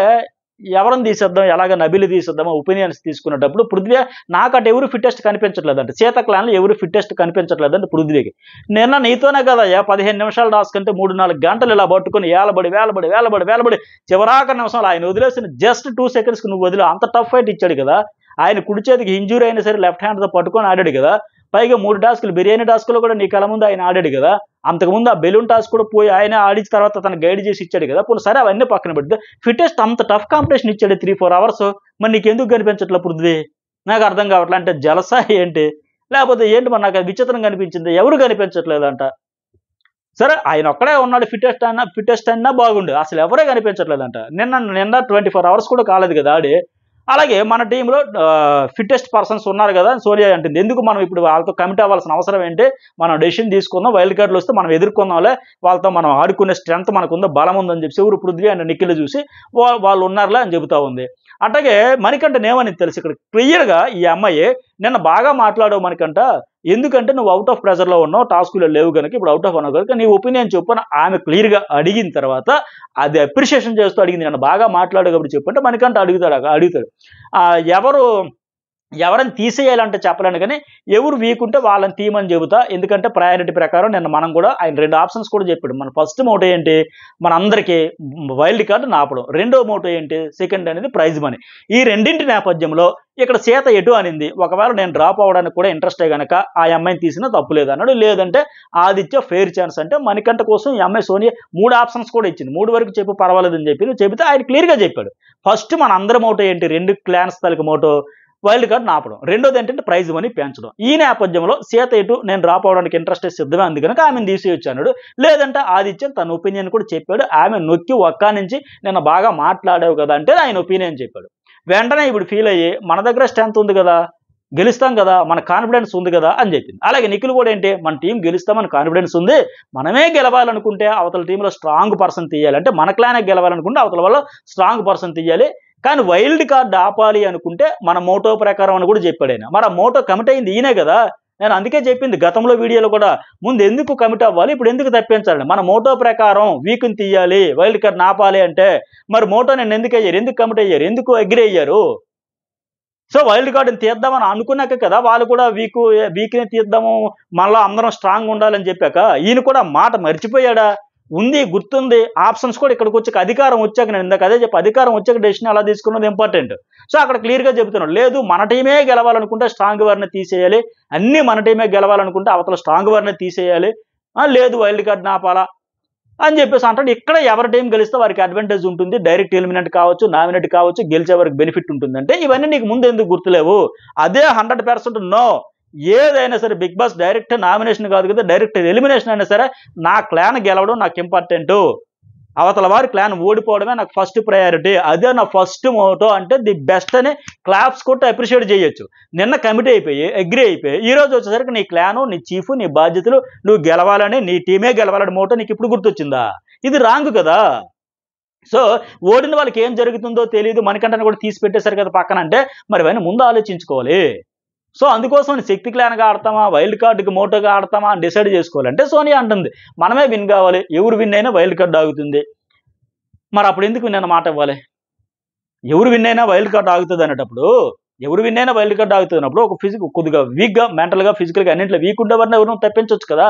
ఎవరిని తీసేద్దాం, ఎలాగ నబిలి తీసేద్దామో ఒపీనియన్స్ తీసుకునేటప్పుడు పృథ్వీ నాకు అటు ఎవరు ఫిట్టెస్ట్ కనిపించట్లేదంటే, సీత క్లాన్లో ఎవరు ఫిట్టెస్ట్ కనిపించట్లేదంటే పృథ్వీకి. నిన్న నీతోనే కదా 15 నిమిషాల టాస్క్ అంటే 3-4 గంటలు ఇలా పట్టుకుని వేలబడి చివరాక నిమిషంలో ఆయన వదిలేసిన జస్ట్ 2 సెకండ్స్కి నువ్వు వదిలే అంత టఫ్ ఫైట్ ఇచ్చాడు కదా. ఆయన కుడి చేతికి ఇంజూరీ అయినా సరే లెఫ్ట్ హ్యాండ్తో పట్టుకొని ఆడాడు కదా. పైగా 3 టాస్కులు బిర్యానీ టాస్కులో కూడా నీ కళ ముందు ఆయన ఆడాడు కదా. అంతకుముందు ఆ బెలూన్ టాస్క్ కూడా పోయి ఆయన ఆడిన తర్వాత తను గైడ్ చేసి ఇచ్చాడు కదా. పోనీ సరే అవన్నీ పక్కన పెడితే ఫిట్టెస్ట్ అంత టఫ్ కాంపిటీషన్ ఇచ్చాడు 3-4 అవర్స్. మరి నీకు ఎందుకు కనిపించట్లే పృథ్వీ, నాకు అర్థం కావట్లే. అంటే జలసా ఏంటి, లేకపోతే ఏంటి, మరి నాకు అది విచిత్రం కనిపించింది, ఎవరు కనిపించట్లేదంట. సరే ఆయన ఒక్కడే ఉన్నాడు ఫిట్టెస్ట్ అన్నా బాగుండు, అసలు ఎవరే కనిపించట్లేదంట. నిన్న 24 అవర్స్ కూడా కాలేదు కదా ఆడి. అలాగే మన టీంలో ఫిట్టెస్ట్ పర్సన్స్ ఉన్నారు కదా సోనియా అంటుంది. ఎందుకు మనం ఇప్పుడు వాళ్ళతో కమిట్ అవ్వాల్సిన అవసరం ఏంటి, మనం డెసిషన్ తీసుకుందాం, వైల్డ్ కార్డులు వస్తే మనం ఎదుర్కొందాంలే, వాళ్ళతో మనం ఆడుకునే స్ట్రెంత్ మనకు ఉందో, బలం ఉందని చెప్పి ఎవరు పృథ్వీ అండ్ నిఖిల్ చూసి వాళ్ళు ఉన్నారులే అని చెబుతా ఉంది. అట్లాగే మణికంఠ ఏమని తెలుసు ఇక్కడ క్లియర్గా, ఈ అమ్మాయి నిన్న బాగా మాట్లాడావు మణికంఠ, ఎందుకంటే నువ్వు అవుట్ ఆఫ్ ప్రెజర్లో ఉన్నావు, టాస్కులో లేవు కనుక ఇప్పుడు అవుట్ ఆఫ్ అన్నావు కనుక నీ ఒపీనియన్ చెప్పు అని ఆమె క్లియర్గా అడిగిన తర్వాత అది అప్రిషియేషన్ చేస్తూ అడిగింది. నన్ను బాగా మాట్లాడు కాబట్టి చెప్పంటే మణికంఠ అడుగుతాడు ఎవరు ఎవరైనా తీసేయాలంటే చెప్పలేను కానీ ఎవరు వీక్ ఉంటే వాళ్ళని తీయమని చెబుతా. ఎందుకంటే ప్రయారిటీ ప్రకారం నిన్న మనం కూడా ఆయన 2 ఆప్షన్స్ కూడా చెప్పాడు. మన ఫస్ట్ మోటో ఏంటి, మన అందరికీ వైల్డ్ కార్డు నాపడం. రెండో మోటో ఏంటి, సెకండ్ అనేది ప్రైజ్ మనీ. ఈ రెండింటి నేపథ్యంలో ఇక్కడ సీత ఎటు అనింది, ఒకవేళ నేను డ్రాప్ అవ్వడానికి కూడా ఇంట్రెస్టే కనుక ఆ అమ్మాయిని తీసినా తప్పు లేదన్నాడు. లేదంటే ఆదిత్య ఫెయిర్ ఛాన్స్ అంటే మణికంఠ కోసం ఈ అమ్మాయి సోనియా 3 ఆప్షన్స్ కూడా ఇచ్చింది. 3 వరకు చెప్పు పర్వాలేదని చెబితే ఆయన క్లియర్గా చెప్పాడు. ఫస్ట్ మన అందరి మోటో ఏంటి, 2 క్లాన్స్ తలకి మోటో వైల్డ్ కార్డ్ నాపడం. రెండోది ఏంటంటే ప్రైజ్ మనీ పెంచడం. ఈ నేపథ్యంలో సీత ఎటు నేను డ్రాప్ అవడానికి ఇంట్రెస్ట్ సిద్ధమే ఉంది కనుక ఆమెను తీసేయొచ్చు అన్నాడు. లేదంటే ఆదిత్యన్ తన ఒపీనియన్ కూడా చెప్పాడు. ఆమె నొక్కి ఒక్క నుంచి నిన్న బాగా మాట్లాడావు కదా అంటే ఆయన ఒపీనియన్ చెప్పాడు. వెంటనే ఇప్పుడు ఫీల్ అయ్యి మన దగ్గర స్ట్రెంత్ ఉంది కదా, గెలుస్తాం కదా, మన కాన్ఫిడెన్స్ ఉంది కదా అని చెప్పింది. అలాగే నిఖిల్ కూడా ఏంటి, మన టీం గెలుస్తామని కాన్ఫిడెన్స్ ఉంది, మనమే గెలవాలనుకుంటే అవతల టీంలో స్ట్రాంగ్ పర్సన్ తీయాలి, అంటే మన క్లానే గెలవాలనుకుంటే అవతల వల్ల స్ట్రాంగ్ పర్సన్ తీయాలి, కానీ వైల్డ్ కార్డ్ ఆపాలి అనుకుంటే మన మోటో ప్రకారం అని కూడా చెప్పాడు ఆయన. మరి ఆ మోటో కమిట్ అయింది ఈయనే కదా. నేను అందుకే చెప్పింది గతంలో వీడియోలో కూడా, ముందు ఎందుకు కమిట్ అవ్వాలి, ఇప్పుడు ఎందుకు తప్పించాలి. మన మోటో ప్రకారం వీక్ని తీయాలి, వైల్డ్ కార్డ్ నాపాలి అంటే మరి మోటో నేను ఎందుకు అయ్యారు, ఎందుకు కమిట్ అయ్యారు, ఎందుకు అగ్రి అయ్యారు. సో వైల్డ్ కార్డుని తీద్దామని అనుకున్నాక కదా వాళ్ళు కూడా వీక్ని తీద్దాము, మళ్ళీ అందరం స్ట్రాంగ్ ఉండాలని చెప్పాక ఈయన కూడా మాట మర్చిపోయాడా, ఉంది గుర్తుంది. ఆప్షన్స్ కూడా ఇక్కడికి వచ్చాక అధికారం వచ్చాక, నేను ఇందాక అదే చెప్పి అధికారం వచ్చాక డెసిషన్ ఎలా తీసుకున్నది ఇంపార్టెంట్. సో అక్కడ క్లియర్గా చెబుతున్నాడు, లేదు మన టీమే గెలవాలనుకుంటే స్ట్రాంగ్ వారిని తీసేయాలి, అన్నీ మన టీమే గెలవాలనుకుంటే అవతల స్ట్రాంగ్ వారిని తీసేయాలి, లేదు వైల్డ్ కార్డ్ నాపాలా అని చెప్పేసి అంటాడు. ఇక్కడ ఎవరి టీం గెలిస్తే వారికి అడ్వాంటేజ్ ఉంటుంది, డైరెక్ట్ ఎలిమినేట్ కావచ్చు, నామినేట్ కావచ్చు, గెలిచే వారికి బెనిఫిట్ ఉంటుంది. అంటే ఇవన్నీ నీకు ముందు ఎందుకు గుర్తులేవు. అదే 100% నో. ఏదైనా సరే బిగ్ బాస్ డైరెక్ట్ నామినేషన్ కాదు కదా, డైరెక్ట్ ఎలిమినేషన్ అయినా సరే నా క్లాన్ గెలవడం నాకు ఇంపార్టెంట్, అవతల వారి క్లాన్ ఓడిపోవడమే నాకు ఫస్ట్ ప్రయారిటీ, అదే నా ఫస్ట్ మోటో అంటే ది బెస్ట్ అని క్లాప్స్ కొట్టి అప్రిషియేట్ చేయొచ్చు. నిన్న కమిట్ అయిపోయి అగ్రి అయిపోయి ఈ రోజు వచ్చేసరికి నీ క్లాను, నీ చీఫ్, నీ బాధ్యతలు నువ్వు గెలవాలని, నీ టీమే గెలవాలని మోటో నీకు ఇప్పుడు గుర్తొచ్చిందా. ఇది రాంగ్ కదా. సో ఓడిన వాళ్ళకి ఏం జరుగుతుందో తెలియదు, మనకంటే కూడా తీసి పెట్టేశారు కదా పక్కన అంటే మరి ఇవన్నీ ముందు ఆలోచించుకోవాలి. సో అందుకోసం శక్తి క్లాన్గా ఆడతామా, వైల్డ్ కార్డుకి మోటోగా ఆడతామా అని డిసైడ్ చేసుకోవాలంటే సోనియా అంటుంది మనమే విన్ కావాలి, ఎవరు విన్ అయినా వైల్డ్ కార్డు ఆగుతుంది. మరి అప్పుడు ఎందుకు నేను మాట ఇవ్వాలి, ఎవరు విన్ అయినా వైల్డ్ కార్డు ఆగుతుంది అనేటప్పుడు, ఎవరు విన్ అయినా వైల్డ్ కార్డు ఆగుతున్నప్పుడు ఒక కొద్దిగా వీక్గా, మెంటల్గా, ఫిజికల్గా అన్నింటిలో వీక్ ఉండేవారిని ఎవరు తప్పించవచ్చు కదా.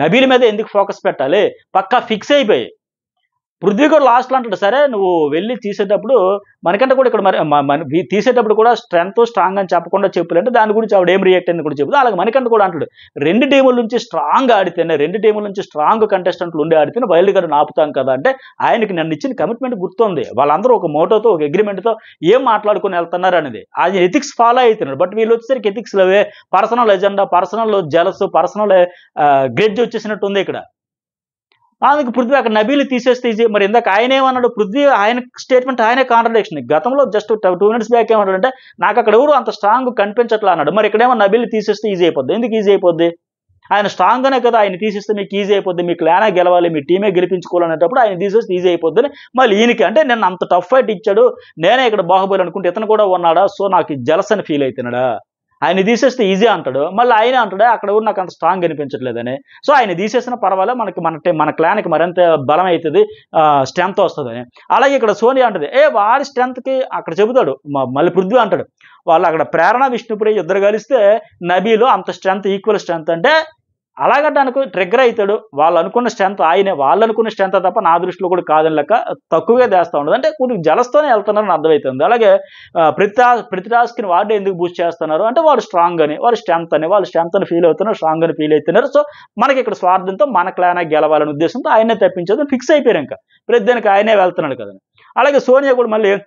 నబీల్ మీద ఎందుకు ఫోకస్ పెట్టాలి, పక్కా ఫిక్స్ అయిపోయి. పృథ్వీ కూడా లాస్ట్లో అంటాడు, సరే నువ్వు వెళ్ళి తీసేటప్పుడు మనకంటే కూడా ఇక్కడ మరి తీసేటప్పుడు కూడా స్ట్రాంగ్ అని చెప్పకుండా చెప్పులంటే దాని గురించి ఆవిడ ఏం రియాక్ట్ అయింది కూడా చెబుతుంది. అలాగే మనకంటే కూడా అంటాడు 2 టీముల నుంచి స్ట్రాంగ్ ఆడితేనే, 2 టీముల నుంచి స్ట్రాంగ్ కంటెస్టెంట్లు ఉండి ఆడితేనే వైల్డ్ కార్డు ఆపుతాం కదా అంటే ఆయనకి నన్ను ఇచ్చిన కమిట్మెంట్ గుర్తుంది. వాళ్ళందరూ ఒక మోటోతో, ఒక అగ్రిమెంట్తో ఏం మాట్లాడుకుని వెళ్తున్నారు అనేది, ఆయన ఎథిక్స్ ఫాలో అవుతున్నాడు. బట్ వీళ్ళు వచ్చేసరికి ఎథిక్స్లో personal agenda, personal jealous, personal grudge వచ్చేసినట్టు ఉంది ఇక్కడ. అందుకు పృథ్వీ అక్కడ నబీల్ తీసేస్తే ఈజీ. మరి ఇందాక ఆయన ఏమన్నాడు, పృథ్వీ ఆయన స్టేట్మెంట్ ఆయనే కాంట్రడిక్షన్. గతంలో జస్ట్ 2 minutes బ్యాక్ ఏమన్నాడంటే నాకు అక్కడ ఎవరు అంత స్ట్రాంగ్ కనిపించట్లా అన్నాడు. మరి ఇక్కడేమో నబీల్ తీసేస్తే ఈజీ అయిపోద్ది. ఎందుకు ఈజీ అయిపోద్ది, ఆయన స్ట్రాంగ్ అనే కదా, ఆయన తీసేస్తే మీకు ఈజీ అయిపోద్ది, మీ క్లానే గెలవాలి, మీ టీమే గెలిపించుకోవాలనేటప్పుడు ఆయన తీసేస్తే ఈజీ అయిపోద్ది. మళ్ళీ ఈయనకి అంటే నేను అంత టఫ్ ఫైట్ ఇచ్చాడు, నేనే ఇక్కడ బాహుబలి అనుకుంటే ఇతను కూడా ఉన్నాడా, సో నాకు జలస్ అని ఫీల్ అవుతున్నాడా, ఆయన తీసేస్తే ఈజీ అంటాడు. మళ్ళీ ఆయన అంటాడు అక్కడ కూడా నాకు అంత స్ట్రాంగ్ అనిపించట్లేదని. సో ఆయన తీసేసిన పర్వాలే, మన క్లాన్కి మరింత బలం అవుతుంది, స్ట్రెంత్ వస్తుందని. అలాగే ఇక్కడ సోనియా అంటది వాడి స్ట్రెంత్కి అక్కడ చెబుతాడు. మళ్ళీ పృథ్వీ అంటాడు వాళ్ళు అక్కడ ప్రేరణ, విష్ణుప్రియ ఇద్దరు కలిస్తే నబీలో అంత స్ట్రెంత్, ఈక్వల్ స్ట్రెంత్ అంటే అలాగడానికి ట్రిగ్గర్ అవుతాడు. వాళ్ళు అనుకున్న స్ట్రెంత్ ఆయనే, వాళ్ళు అనుకున్న స్ట్రెంత్ తప్ప నా దృష్టిలో కూడా కాదని లెక్క తక్కువగా చేస్తూ ఉండదు. అంటే కొద్దిగా జలస్తోనే వెళ్తున్నారని అర్థమవుతుంది. అలాగే ప్రతి టాస్క్ని వాడు ఎందుకు బూస్ట్ చేస్తున్నారు అంటే వాడు స్ట్రాంగ్ అని, వాడు స్ట్రెంత్ అని ఫీల్ అవుతున్నారు, స్ట్రాంగ్ అని ఫీల్ అవుతున్నారు. సో మనకి ఇక్కడ స్వార్థంతో మన క్లానే గెలవాలనే ఉద్దేశంతో ఆయనే తప్పించదు, ఫిక్స్ అయిపోయారు. ఇంకా ప్రతిదానికి ఆయనే వెళ్తున్నాడు కదా. అలాగే సోనియా కూడా మళ్ళీ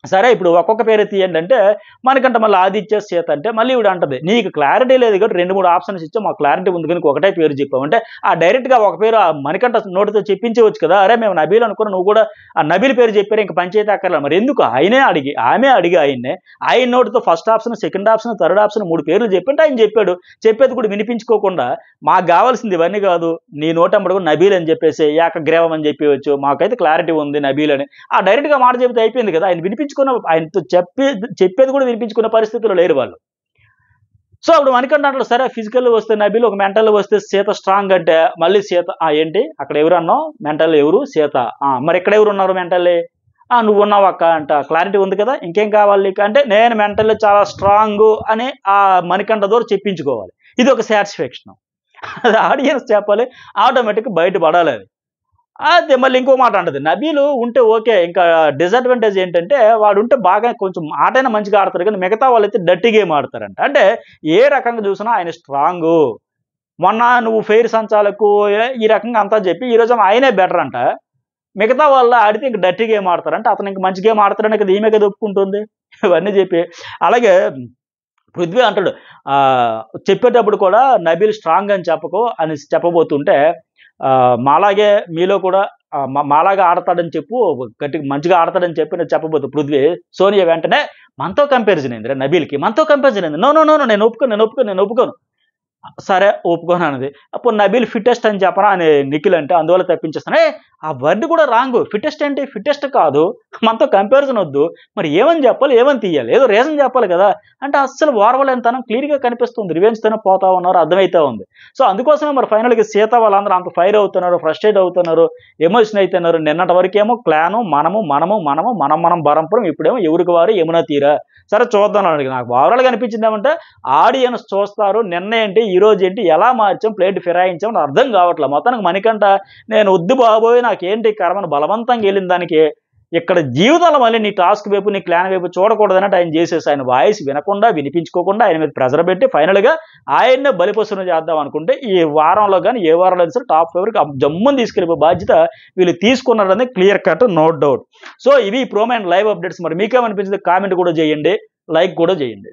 సరే ఇప్పుడు ఒక్కొక్క పేరు తీయండి అంటే మనకంటే మళ్ళీ ఆదిత్య, సీత అంటే మళ్ళీ ఇవిడ అంటది నీకు క్లారిటీ లేదు కాబట్టి 2-3 ఆప్షన్స్ ఇచ్చా, మాకు క్లారిటీ ఉంది కానీ ఒకటే పేరు చెప్పామంటే ఆ డైరెక్ట్గా ఒక పేరు మనకంట నోటితో చెప్పించవచ్చు కదా. అరే మేము నబీల్ అనుకున్నా, నువ్వు కూడా ఆ నబీల్ పేరు చెప్పారు, ఇంకా పంచాయతీ అక్కర్లేదు. మరి ఎందుకు ఆమె అడిగి ఆయన నోటితో first option, second option, third option 3 పేర్లు చెప్పింటే ఆయన చెప్పాడు. చెప్పేది కూడా వినిపించుకోకుండా మాకు కావాల్సింది ఇవన్నీ కాదు, నీ నోటంబడు నబీల్ అని చెప్పేసి ఏకగ్రీవం అని చెప్పవచ్చు, మాకైతే క్లారిటీ ఉంది నబీల్ అని ఆ డైరెక్ట్గా మాట చెప్తే అయిపోయింది కదా. ఆయన ఆయనతో చెప్పేది కూడా వినిపించుకునే పరిస్థితుల్లో లేరు వాళ్ళు. సో అప్పుడు మనకంటే అంటారు సరే ఫిజికల్ వస్తే నబీల్, ఒక మెంటల్ వస్తే సీత స్ట్రాంగ్ అంటే మళ్ళీ సీత ఏంటి అక్కడ ఎవరు అన్నావు, మెంటల్ ఎవరు, సీత, మరి ఇక్కడ ఎవరు ఉన్నారు మెంటల్లీ, నువ్వు ఉన్నావు అక్క అంట, క్లారిటీ ఉంది కదా, ఇంకేం కావాలి నీకు అంటే నేను మెంటల్లీ చాలా స్ట్రాంగ్ అని ఆ మణికంఠ ద్వారా చెప్పించుకోవాలి. ఇది ఒక సాటిస్ఫాక్షన్. అది ఆడియన్స్ చెప్పాలి, ఆటోమేటిక్గా బయటపడాలి అది. అదే మళ్ళీ ఇంకో మాట అంటది, నబీలు ఉంటే ఓకే, ఇంకా డిసడ్వాంటేజ్ ఏంటంటే వాడు ఉంటే బాగా కొంచెం ఆటైనా మంచిగా ఆడతారు, కానీ మిగతా వాళ్ళైతే డర్టీ గేమ్ ఆడతారంట. అంటే ఏ రకంగా చూసినా ఆయన స్ట్రాంగు. మొన్న నువ్వు ఫెయిర్ సంచాలకు ఈ రకంగా అంతా చెప్పి ఈరోజు ఆయనే బెటర్ అంట, మిగతా వాళ్ళు ఆడితే ఇంక డర్టీ గేమ్ ఆడతారంటే అతను ఇంక మంచి గేమ్ ఆడతారని కదా ఈమె కదా ఒప్పుకుంటుంది. ఇవన్నీ చెప్పి అలాగే పృథ్వీ అంటాడు చెప్పేటప్పుడు కూడా నబీల్ స్ట్రాంగ్ అని చెప్పకు అని చెప్పబోతుంటే మాలాగే మీలో కూడా మాలాగా ఆడతాడని చెప్పు, గట్టిగా మంచిగా ఆడతాడని చెప్పి నేను చెప్పబోతు పృథ్వీ. సోనియా వెంటనే మనతో కంపారిజన్ అయింది, నబీల్కి మనతో కంపారిజన్ అయింది. నో నో నో నేను ఒప్పుకోను. సరే ఒప్పుకోను అన్నది. అప్పుడు నబీల్ ఫిట్టెస్ట్ అని చెప్పనా అని నిఖిల్ అంటే అందువల్ల తప్పించేస్తాను. ఆ వర్డ్ కూడా రాంగ్. ఫిట్టెస్ట్ ఏంటి? ఫిట్టెస్ట్ కాదు, మనతో కంపారిజన్ వద్దు. మరి ఏమని చెప్పాలి, ఏమని తీయాలి, ఏదో రీజన్ చెప్పాలి కదా అంటే అస్సలు ఓర్వలేనితనం క్లియర్గా కనిపిస్తుంది. రివెంజ్తోనే పోతా ఉన్నారు, అర్థమవుతా ఉంది. సో అందుకోసమే మరి ఫైనల్గా సీత వాళ్ళందరూ అంత ఫైర్ అవుతున్నారు, ఫ్రస్ట్రేట్ అవుతున్నారు, ఎమోషన్ అవుతున్నారు. నిన్నటి వరకేమో క్లాను మనం బరంపురం, ఇప్పుడేమో ఎవరికి వారు యమునా తీరా. సరే చూద్దాం అడిగి నాకు ఓవరాల్గా అనిపించింది ఏమంటే ఆడియన్స్ చూస్తారు, నిన్న ఏంటి ఈరోజు ఏంటి ఎలా మార్చాం, ప్లేట్ ఫిరాయించాం అర్థం కావట్లేదు. మొత్తానికి మణికంఠ నేను వద్దు బాబోయ్ నాకేంటి కర్మను బలవంతంగా వెళ్ళిన దానికి ఇక్కడ జీవితంలో మళ్ళీ నీ టాస్క్ వైపు నీ క్లాన్ వైపు చూడకూడదన్నట్టు ఆయన చేసేసి ఆయన వాయిస్ వినకుండా వినిపించుకోకుండా ఆయన మీద ప్రెజర్ పెట్టి ఫైనల్గా ఆయన్నే బలిపశును చేద్దాం అనుకుంటే ఈ వారంలో కానీ ఏ వారంలో సరే టాప్ 5కి జమ్ముని తీసుకెళ్ళిపోయే బాధ్యత వీళ్ళు తీసుకున్నారనేది clear cut, no doubt. So ఇవి ప్రోమో అండ్ లైవ్ అప్డేట్స్. మరి మీకేమనిపించింది కామెంట్ కూడా చేయండి, లైక్ కూడా చేయండి.